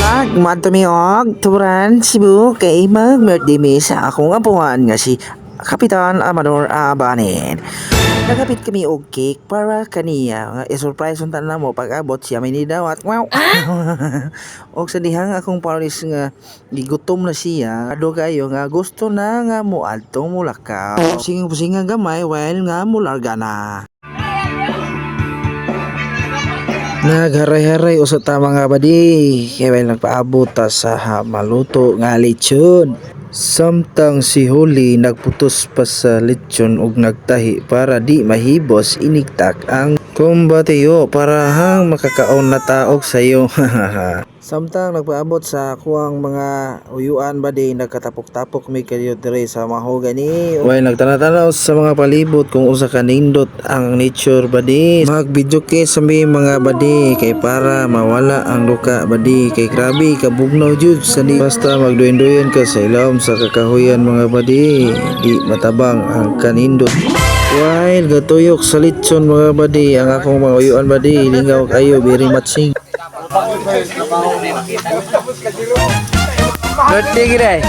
Madto mi og turan Cebu kay mag-birthday mi sa akong apuan nga si Kapitan Amador Abanin. Nagapit kami og cake para kaniya nga i-surprise unta namo pag-abot siya may nidawat. Wow. Og sa dihang akong paris nga gigutom na siya, ado kayo nga gusto na nga moadtong Mulakaw. Singing gamay while nga mularga na. Nagharay-haray usa ta mga badi kay way nagpaabot ta sa maluto nga lechon. Samtang si Huli nagputos pa sa lechon ug nagtahi para di mahibos inigtak ang kumbatiyo para hang makakaon na taog sayo. Samtang nagpaabot sa kuwang mga uyuan badi nagkatapok-tapok mi kayo dire sa mahogany. Way nagtanaw sa mga palibot kung usa ka nindot ang nature badi. Mag-video kay sa mga badi kay para mawala ang luka badi kay grabe kabugnaw jud sa di basta magduyon-duyon ka sa ilawom sa kakahuyan mga badi di matabang ang kanindot. While gatuyok sa lechon mga badi ang akong mga uyuan badi lingaw kayo very matching. Birthday gila eh.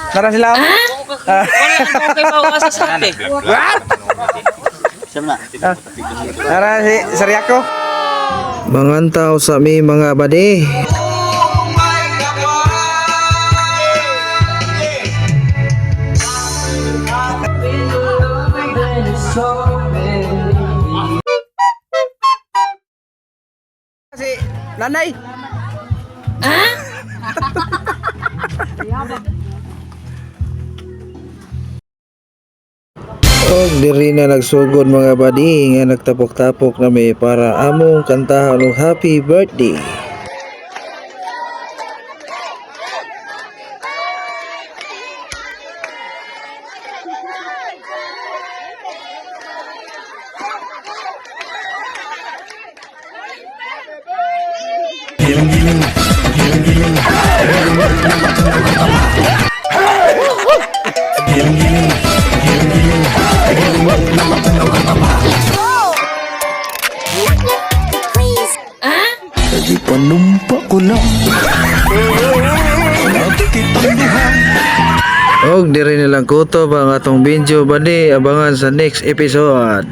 Tara sila. Okay pa sa sate. What? Tara si Sariako. Mangantaw sa mi mga badi. Si nanay. Og diri na nagsugod mga badi nga nagtapok-tapok nami para among kantahan og happy birthday. Lagi panumpa ko lang. Og diri nilang kutob ang atong video badi abangan sa next episode.